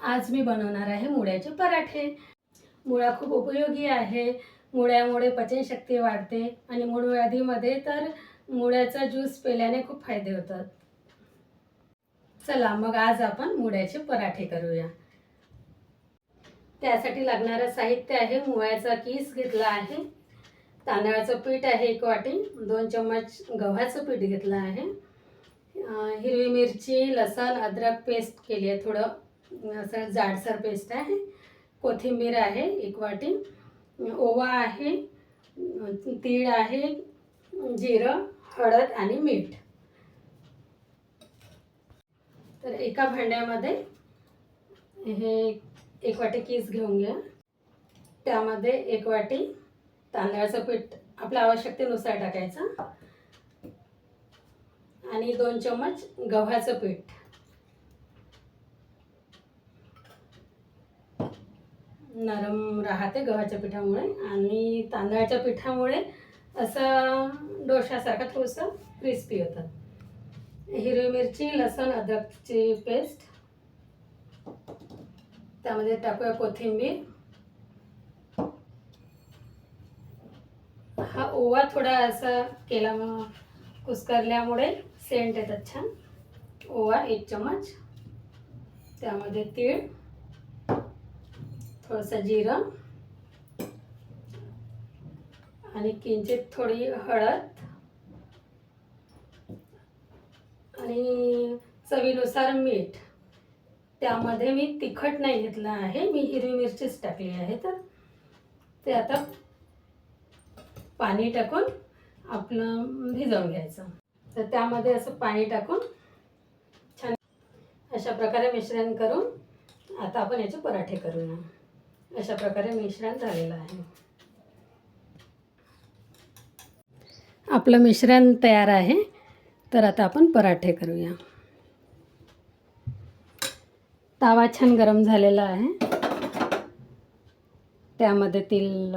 आज मी बनवणार आहे मुळ्याचे पराठे। मुळा खूप उपयोगी आहे। मुळ्यामुळे पचनशक्ती वाढते आणि मूळव्याधीमध्ये तर मुळ्याचा ज्यूस पिल्याने खूप फायदे होतात। चला मग आज आपण मुळ्याचे पराठे करूया। त्यासाठी लागणारे साहित्य आहे मुळ्याचा कीस घेतला आहे, तांदळाचं पीठ आहे 1 वाटी, 2 चम्मच गव्हाचं पीठ घेतलं आहे, हिरवी मिरची, लसूण, अद्रक पेस्ट केली आहे, थोडं असं जाडसर पेस्ट आहे, कोथिंबीर आहे 1 वाटी, ओवा आहे, तीळ आहे, जिरं, हळद आणि मीठ। तर एका भांड्यामध्ये हे 1 वाटी कीस घेऊन घ्या। त्यामध्ये 1 वाटी तांदळाचं पीठ आपल्या आवश्यकतेनुसार टाकायचं आणि 2 चम्मच गव्हाचं पीठ, नरम राहते गव्हाच्या पिठामुळे आणि तांदळाच्या पिठामुळे असं डोशासारखं थोडंसं क्रिस्पी होतं। हिरवी मिरची, लसूण, अद्रकची पेस्ट, त्यामध्ये टाकूया कोथिंबीर। हा ओवा थोडा असा केला कुस्करल्यामुळे सेंट येतात छान। ओवा 1 चम्मच, त्यामध्ये तीळ, थोडंसं जिरं आणि किंचित थोडी हळद आणि चवीनुसार मीठ। त्यामध्ये मी तिखट नाही घेतलं आहे, मी हिरवी मिरचीच टाकली आहे। तर ते आता पाणी टाकून आपलं भिजवून घ्यायचं। तर त्यामध्ये असं पाणी टाकून छान अशा प्रकारे मिश्रण करून आता आपण याचे पराठे करूया। अशा प्रकारे मिश्रण झालेलं आहे। आपलं मिश्रण तयार आहे। तर आता आपण पराठे करूया। तवा छान गरम झालेला आहे, त्यामध्ये तेल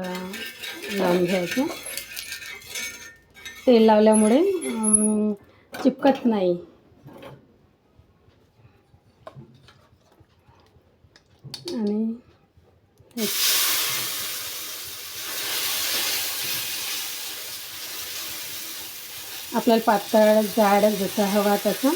लावून घ्यायचं। तेल लावल्यामुळे चिपकत नाही आणि आपल्याला पातळ जाड जसं हवा तसं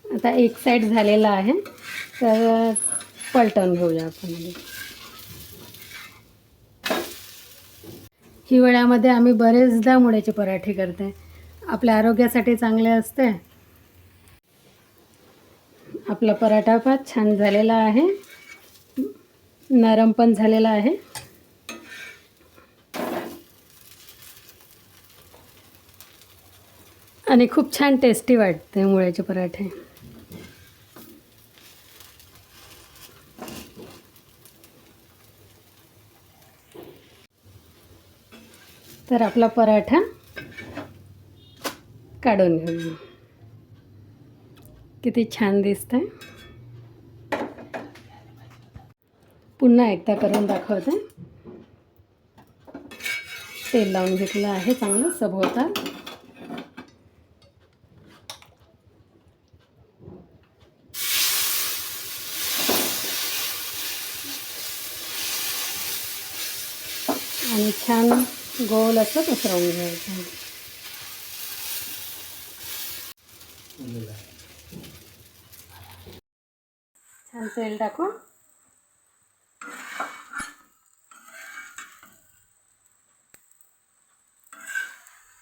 आता एक साइड झालेला आहे, तर पलटून घेऊया आपण। हिवाळ्यामध्ये आम्ही बरेचदा मुळ्याचे पराठे करते, आपल्या आरोग्यासाठी चांगले असते। आपला पराठा पण छान झालेला आहे, नरम पण झालेला आहे आणि खूप छान टेस्टी वाटते मुळ्याचे पराठे। तर आपला पराठा काढून घेऊया। किती छान दिसतंय। पुन्हा एकदा करून दाखवते। तेल लावून घेतलं आहे चांगलं सभोवताल। आणि छान गोल असं पसरवून घ्यायचं। छान तेल टाकून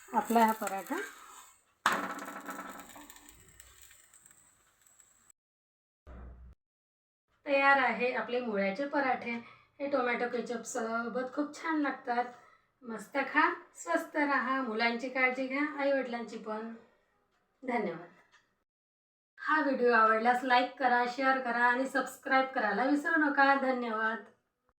आपला हा पराठा तयार आहे। आपले मुळ्याचे पराठे हे टोमॅटो केचप सोबत खूप छान लागतात। मस्त खा, स्वस्त राहा, मुलांची काळजी घ्या, आई वडिलांची पण। धन्यवाद। हा व्हिडिओ आवडल्यास लाईक करा, शेअर करा आणि सबस्क्राईब करायला विसरू नका। धन्यवाद।